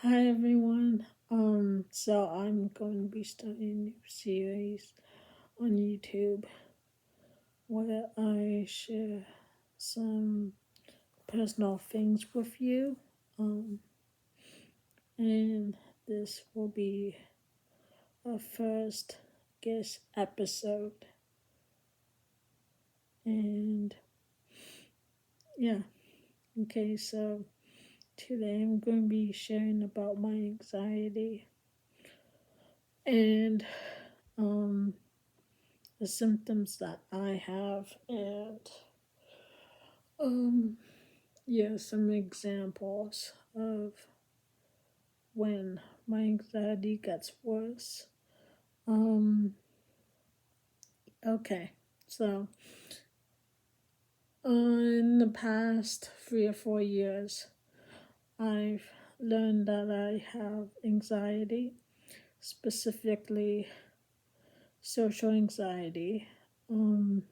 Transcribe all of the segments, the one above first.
Hi everyone. So I'm going to be starting a new series on YouTube where I share some personal things with you. Um, and this will be our first guest episode. And yeah, okay, so today I'm going to be sharing about my anxiety and um the symptoms that I have and um yeah, some examples of when my anxiety gets worse. Um okay. So in the past 3 or 4 years I've learned that I have anxiety, specifically social anxiety. Um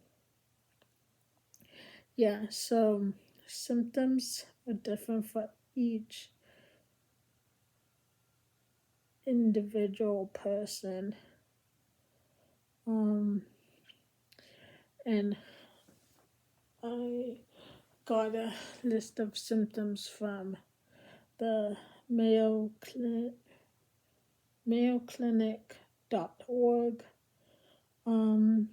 yeah, so symptoms are different for each individual person. Um, and I got a list of symptoms from the Mayo Clinic, MayoClinic.org. Um,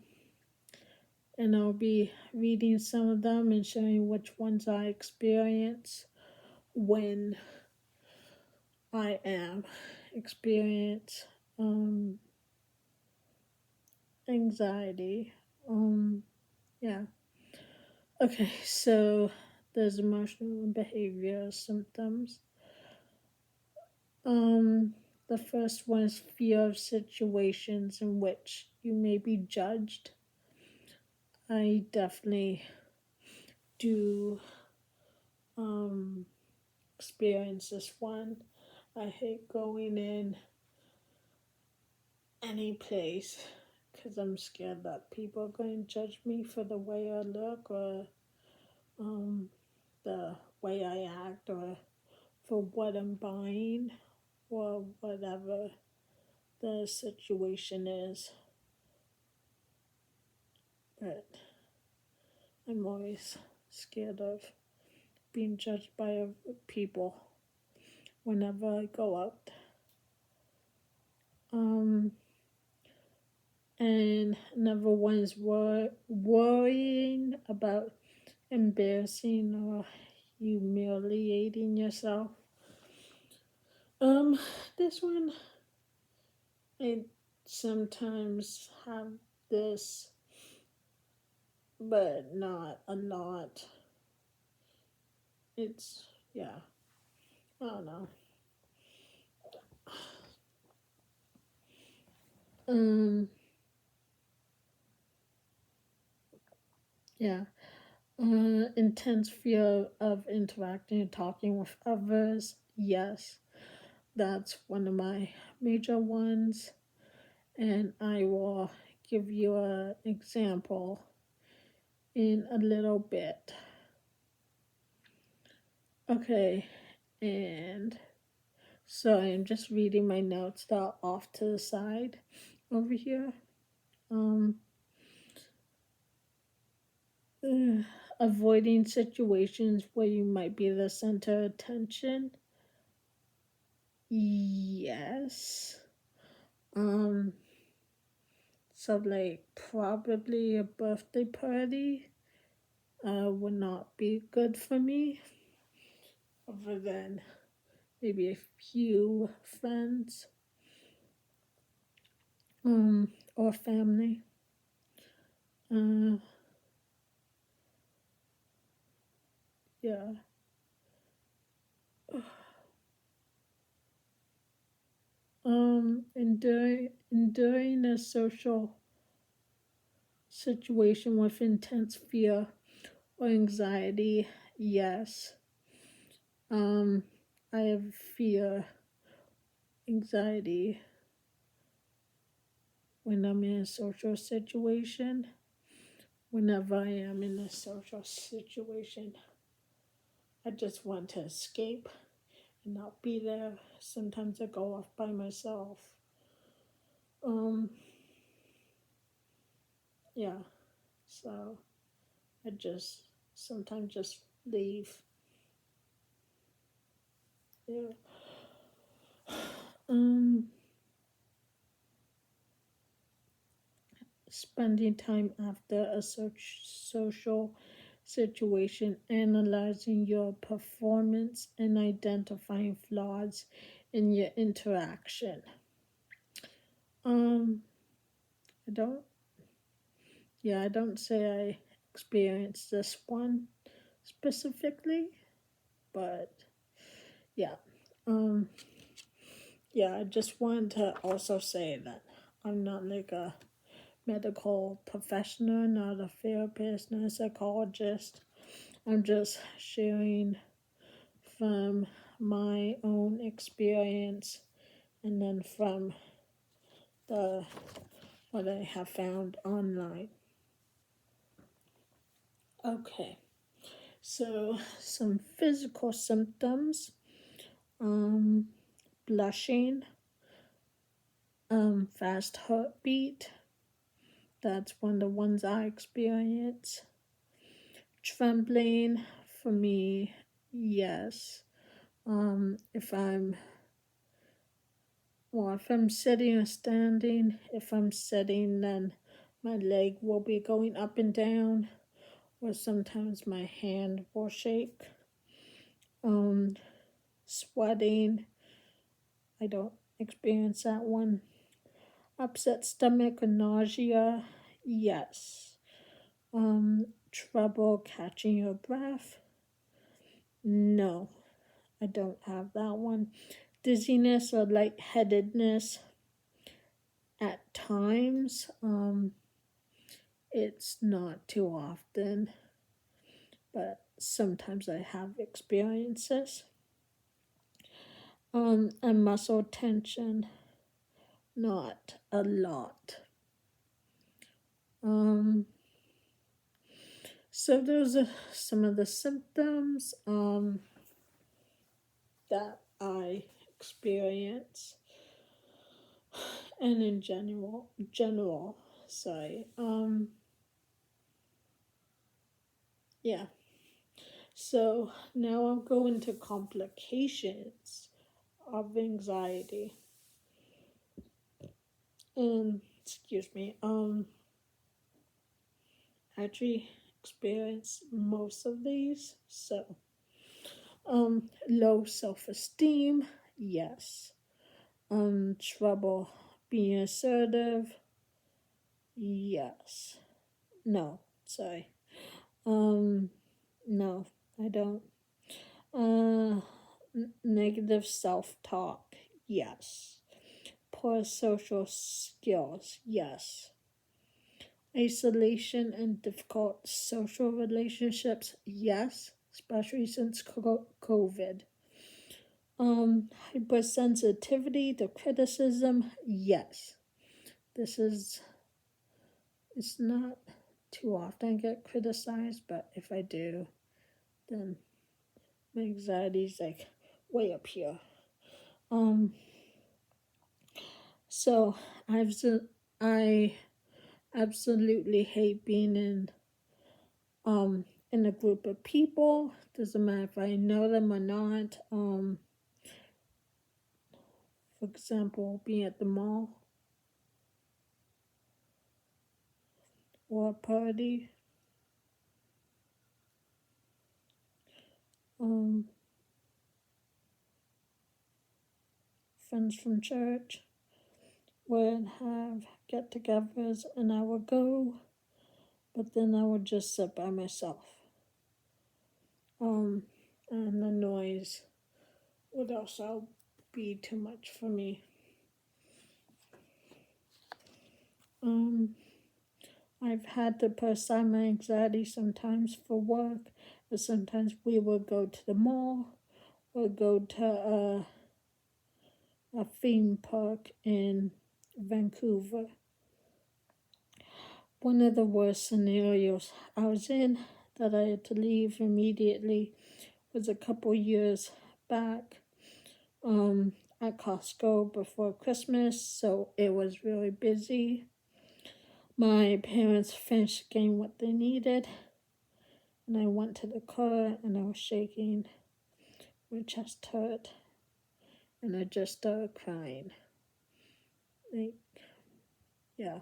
and I'll be reading some of them and showing which ones I experience when I am experience um, anxiety. Yeah. Okay, so there's emotional and behavioral symptoms. The first one is fear of situations in which you may be judged. I definitely do um, experience this one. I hate going in any place because I'm scared that people are going to judge me for the way I look or um, the way I act or for what I'm buying or whatever the situation is. But I'm always scared of being judged by people whenever I go out. Um, and another one is worrying about embarrassing or humiliating yourself. Um, this one I sometimes have this, but not a lot. It's yeah, I don't know. Um, yeah. Intense fear of interacting and talking with others. Yes, that's one of my major ones, and I will give you an example in a little bit. Okay, and so I'm just reading my notes that are off to the side over here. Um, Avoiding situations where you might be the center of attention. Yes. Um, so like probably a birthday party would not be good for me, other than maybe a few friends or family. Uh, yeah. Enduring a social situation with intense fear or anxiety. Yes. Um, I have fear, anxiety when I'm in a social situation. Whenever I am in a social situation, I just want to escape and not be there. Sometimes I go off by myself. Um, yeah, so I just sometimes just leave. Yeah. Um, Spending time after a social situation, analyzing your performance and identifying flaws in your interaction. Um, I don't, yeah, I don't say I experienced this one specifically, but yeah. Um, yeah, I just wanted to also say that I'm not like a medical professional, not a therapist, not a psychologist. I'm just sharing from my own experience and then from the what I have found online. Okay, so some physical symptoms: um, blushing, fast heartbeat. That's one of the ones I experience. Trembling for me, yes. If I'm if I'm sitting or standing, if I'm sitting, then my leg will be going up and down, or sometimes my hand will shake. Sweating, I don't experience that one. Upset stomach or nausea, yes. Trouble catching your breath, no, I don't have that one. Dizziness or lightheadedness, at times. It's not too often, but sometimes I have experiences. And muscle tension, not a lot. So those are some of the symptoms that I experience, and in general, sorry. Yeah. So now I'll go into complications of anxiety. And excuse me, actually experience most of these. So, low self-esteem, yes. Trouble being assertive, yes. No, sorry. No, I don't. Negative self-talk, yes. Poor social skills, yes. Isolation and difficult social relationships, yes, especially since COVID. Hypersensitivity to criticism, yes. This is, it's not too often I get criticized, but if I do, then my anxiety's like way up here. So I absolutely hate being in a group of people. Doesn't matter if I know them or not. For example, being at the mall or a party. Friends from church would have get-togethers, and I would go, but then I would just sit by myself. And the noise would also be too much for me. I've had to put aside my anxiety sometimes for work, but sometimes we would go to the mall or go to a theme park in Vancouver. One of the worst scenarios I was in that I had to leave immediately was a couple years back. at Costco before Christmas, so it was really busy. My parents finished getting what they needed, and I went to the car and I was shaking. My chest hurt, and I just started crying. Like, yeah.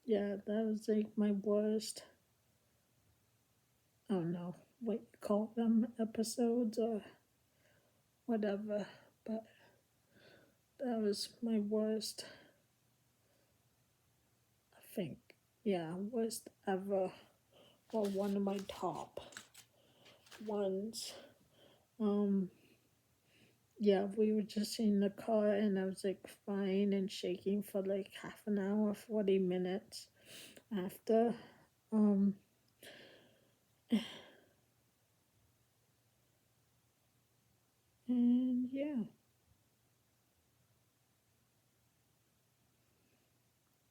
Yeah, that was like my worst, I don't know what you call them, episodes or whatever, but that was my worst, I think. Yeah, worst ever, or one of my top ones. Yeah, we were just in the car and I was like crying and shaking for like half an hour, 40 minutes after. And yeah,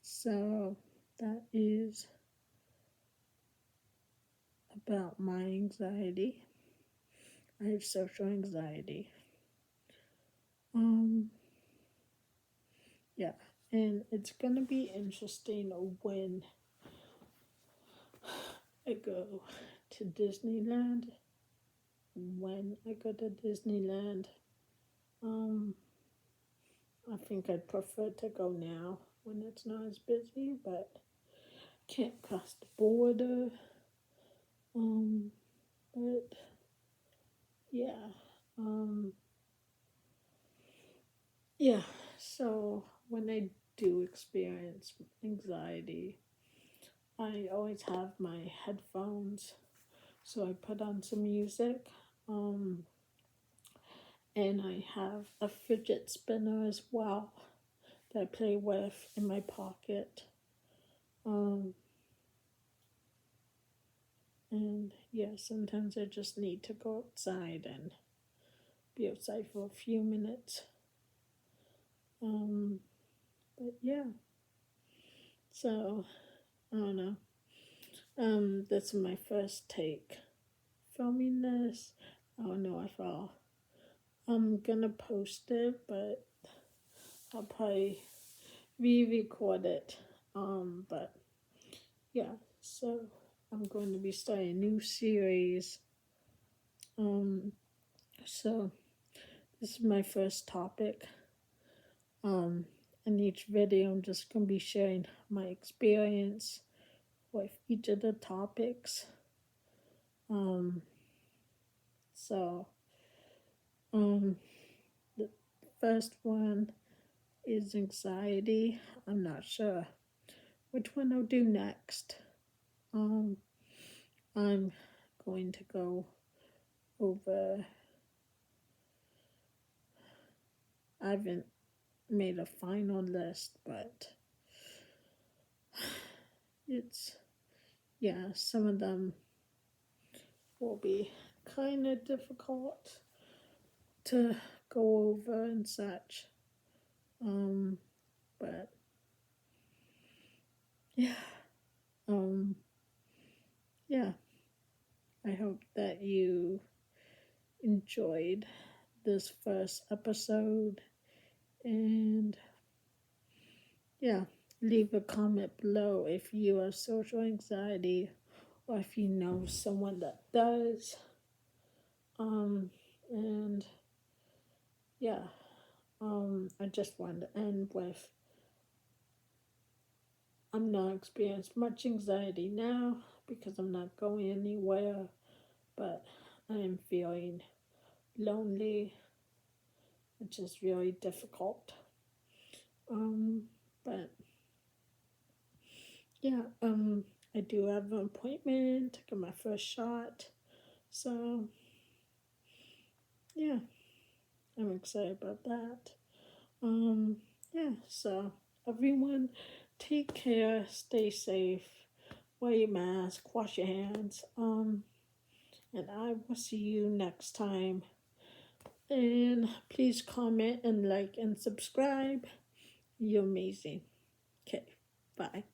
so that is about my anxiety. I have social anxiety. Yeah, and it's gonna be interesting when I go to Disneyland. When I go to Disneyland, I think I'd prefer to go now when it's not as busy, but can't cross the border. But yeah, yeah. So when I do experience anxiety, I always have my headphones, so I put on some music. Um, and I have a fidget spinner as well that I play with in my pocket. Um, and yeah, sometimes I just need to go outside and be outside for a few minutes. But yeah, so I don't know. This is my first take filming this. I don't know if I'm gonna post it, but I'll probably re-record it. But yeah, so I'm going to be starting a new series. So this is my first topic. In each video, I'm just going to be sharing my experience with each of the topics. So, the first one is anxiety. I'm not sure which one I'll do next. I'm going to go over. I haven't made a final list, but it's, yeah, some of them will be kind of difficult to go over and such. But yeah, yeah, I hope that you enjoyed this first episode, and yeah, leave a comment below if you have social anxiety or if you know someone that does. And yeah, I just wanted to end with, I'm not experiencing much anxiety now because I'm not going anywhere, but I am feeling lonely, which is really difficult. But yeah, I do have an appointment to get my first shot, so yeah, I'm excited about that. Yeah, so everyone take care, stay safe, wear your mask, wash your hands, and I will see you next time. And please comment and like and subscribe. You're amazing. Okay, bye.